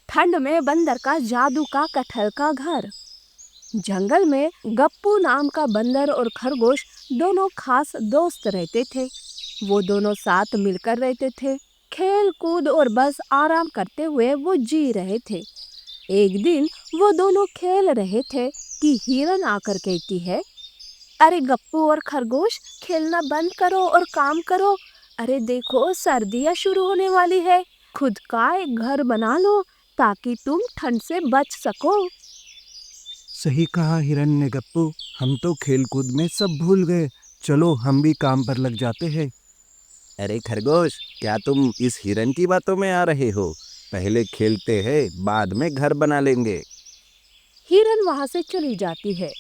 ठंड में बंदर का जादू का कटहल का घर। जंगल में गप्पू नाम का बंदर और खरगोश दोनों खास दोस्त रहते थे। वो दोनों साथ मिलकर रहते थे, खेल कूद और बस आराम करते हुए वो जी रहे थे। एक दिन वो दोनों खेल रहे थे कि हिरन आकर कहती है, अरे गप्पू और खरगोश, खेलना बंद करो और काम करो। अरे देखो, सर्दियाँ शुरू होने वाली है। खुद का एक घर बना लो ताकि तुम ठंड से बच सको। सही कहा हिरण्य गप्पू, हम तो खेल कूद में सब भूल गए। चलो हम भी काम पर लग जाते हैं। अरे खरगोश, क्या तुम इस हिरन की बातों में आ रहे हो? पहले खेलते हैं, बाद में घर बना लेंगे। हिरन वहां से चली जाती है।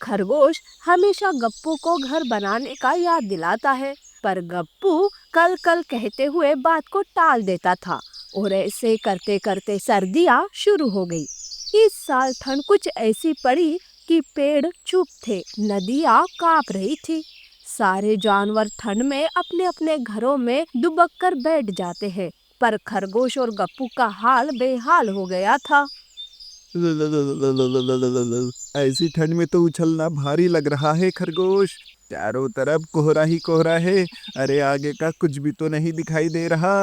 खरगोश हमेशा गप्पू को घर बनाने का याद दिलाता है, पर गप्पू कल कल कहते हुए बात को टाल देता था और ऐसे करते करते सर्दियाँ शुरू हो गई। इस साल ठंड कुछ ऐसी पड़ी कि पेड़ चुप थे, नदियाँ कांप रही थी। सारे जानवर ठंड में अपने अपने घरों में दुबक कर बैठ जाते हैं, पर खरगोश और गप्पू का हाल बेहाल हो गया था। ऐसी ठंड में तो उछलना भारी लग रहा है खरगोश। चारों तरफ कोहरा ही कोहरा है। अरे आगे का कुछ भी तो नहीं दिखाई दे रहा।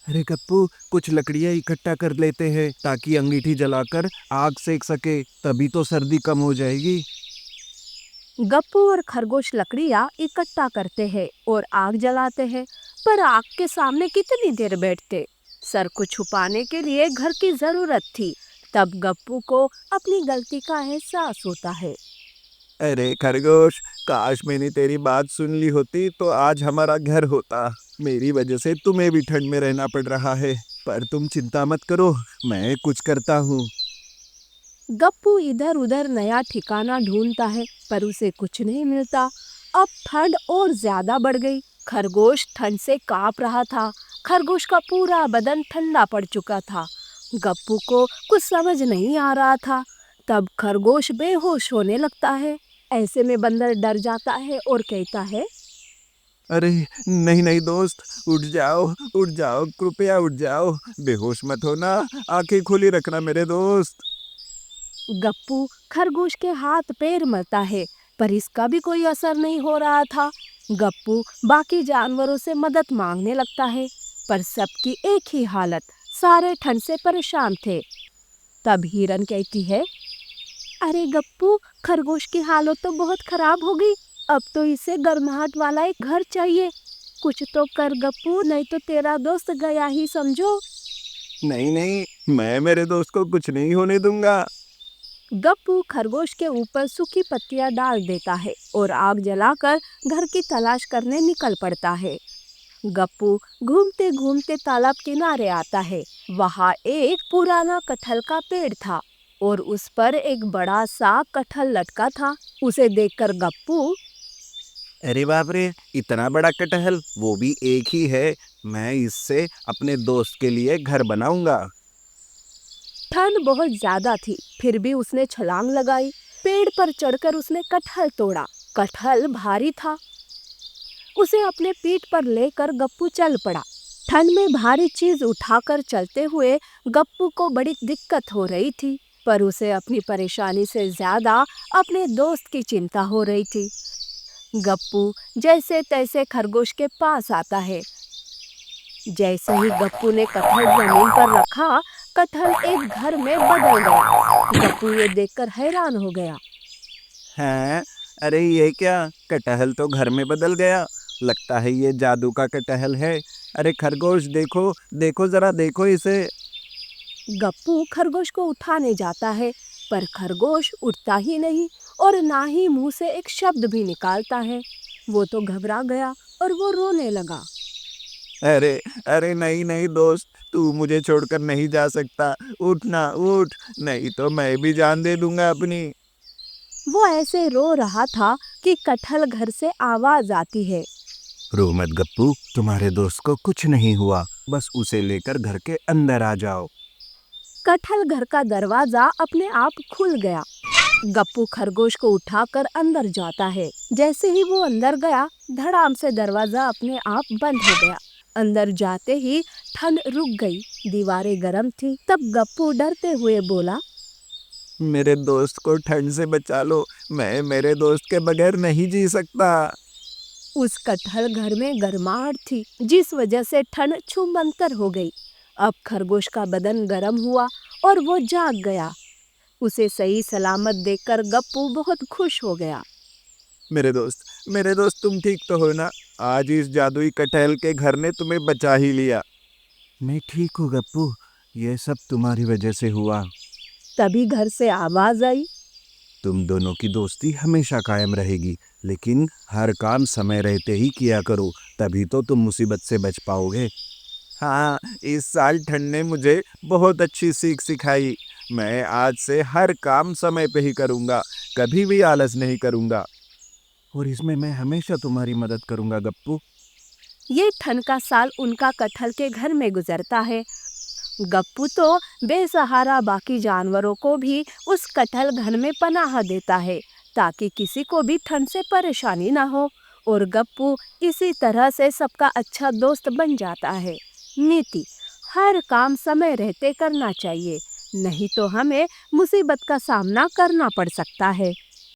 अरे गप्पू, कुछ लकड़ियाँ इकट्ठा कर लेते हैं ताकि अंगीठी जलाकर आग सेक सके, तभी तो सर्दी कम हो जाएगी। गप्पू और खरगोश लकड़ियाँ इकट्ठा करते हैं और आग जलाते हैं, पर आग के सामने कितनी देर बैठते। सर को छुपाने के लिए घर की जरूरत थी। तब गप्पू को अपनी गलती का एहसास होता है। अरे खरगोश, काश मैंने तेरी बात सुन ली होती तो आज हमारा घर होता। मेरी वजह से तुम्हें भी ठंड में रहना पड़ रहा है, पर तुम चिंता मत करो, मैं कुछ करता हूँ। गप्पू इधर उधर नया ठिकाना ढूंढता है, पर उसे कुछ नहीं मिलता। अब ठंड और ज्यादा बढ़ गई। खरगोश ठंड से कांप रहा था। खरगोश का पूरा बदन ठंडा पड़ चुका था। गप्पू को कुछ समझ नहीं आ रहा था। तब खरगोश बेहोश होने लगता है। ऐसे में बंदर डर जाता है और कहता है, अरे नहीं नहीं दोस्त, उठ जाओ, उठ जाओ, कृपया उठ जाओ। बेहोश मत होना, आंखें खुली रखना मेरे दोस्त। गप्पू खरगोश के हाथ पैर मलता है, पर इसका भी कोई असर नहीं हो रहा था। गप्पू बाकी जानवरों से मदद मांगने लगता है, पर सबकी एक ही हालत, सारे ठंड से परेशान थे। तब हिरन कहती है, अरे गप्पू, खरगोश की हालत तो बहुत खराब हो गई। अब तो इसे गर्माहट वाला एक घर चाहिए। कुछ तो कर गप्पू, नहीं तो तेरा दोस्त गया ही समझो। नहीं नहीं, मैं मेरे दोस्त को कुछ नहीं होने दूंगा। गप्पू खरगोश के ऊपर सूखी पत्तियां डाल देता है और आग जलाकर घर की तलाश करने निकल पड़ता है। गप्पू घूमते घूमते तालाब किनारे आता है। वहाँ एक पुराना कटहल का पेड़ था और उस पर एक बड़ा सा कटहल लटका था। उसे देखकर गप्पू, अरे बाप रे, इतना बड़ा कटहल, वो भी एक ही है। मैं इससे अपने दोस्त के लिए घर बनाऊंगा। ठंड बहुत ज्यादा थी, फिर भी उसने छलांग लगाई। पेड़ पर चढ़कर उसने कटहल तोड़ा। कटहल भारी था। उसे अपने पीठ पर लेकर गप्पू चल पड़ा। ठंड में भारी चीज उठाकर चलते हुए गप्पू को बड़ी दिक्कत हो रही थी, पर उसे अपनी परेशानी से ज्यादा अपने दोस्त की चिंता हो रही थी। गप्पू जैसे तैसे खरगोश के पास आता है। जैसे ही गप्पू ने कटहल जमीन पर रखा, कटहल एक घर में बदल गया। गप्पू ये देखकर हैरान हो गया। हैं? अरे ये क्या, कटहल तो घर में बदल गया। लगता है ये जादू का कटहल है। अरे खरगोश, देखो देखो, जरा देखो इसे। गप्पू खरगोश को उठाने जाता है, पर खरगोश उठता ही नहीं और ना ही मुंह से एक शब्द भी निकालता है। वो तो घबरा गया और वो रोने लगा। अरे अरे नहीं नहीं दोस्त, तू मुझे छोड़कर नहीं जा सकता। उठ ना, उठ, नहीं तो मैं भी जान दे दूंगा अपनी। वो ऐसे रो रहा था कि कटहल घर से आवाज आती है, रो मत गप्पू, तुम्हारे दोस्त को कुछ नहीं हुआ, बस उसे लेकर घर के अंदर आ जाओ। कटहल घर का दरवाजा अपने आप खुल गया। गप्पू खरगोश को उठाकर अंदर जाता है। जैसे ही वो अंदर गया, धड़ाम से दरवाजा अपने आप बंद हो गया। अंदर जाते ही ठंड रुक गई। दीवारें गर्म थी। तब गप्पू डरते हुए बोला, मेरे दोस्त को ठंड से बचा लो, मैं मेरे दोस्त के बगैर नहीं जी सकता। उस कटहल घर में गर्माहट थी, जिस वजह से ठंड छूमंतर हो गई। अब खरगोश का बदन गर्म हुआ और वो जाग गया। उसे सही सलामत देखकर गप्पू बहुत खुश हो गया। मेरे दोस्त तुम ठीक तो हो ना? आज इस जादुई कटहल के घर ने तुम्हें बचा ही लिया। मैं ठीक हूँ गप्पू, ये सब तुम्हारी वजह से हुआ। तभी घर से आवाज आई, तुम दोनों की दोस्ती हमेशा कायम रहेगी, लेकिन हर काम समय रहते ही किया करो, तभी तो तुम मुसीबत से बच पाओगे। हाँ, इस साल ठंड ने मुझे बहुत अच्छी सीख सिखाई। मैं आज से हर काम समय पे ही करूँगा, कभी भी आलस नहीं करूँगा। और इसमें मैं हमेशा तुम्हारी मदद करूँगा गप्पू। ये ठंड का साल उनका कटहल के घर में गुजरता है। गप्पू तो बेसहारा बाकी जानवरों को भी उस कटहल घर में पनाह देता है, ताकि किसी को भी ठंड से परेशानी ना हो। और गप्पू इसी तरह से सबका अच्छा दोस्त बन जाता है। नीति: हर काम समय रहते करना चाहिए, नहीं तो हमें मुसीबत का सामना करना पड़ सकता है।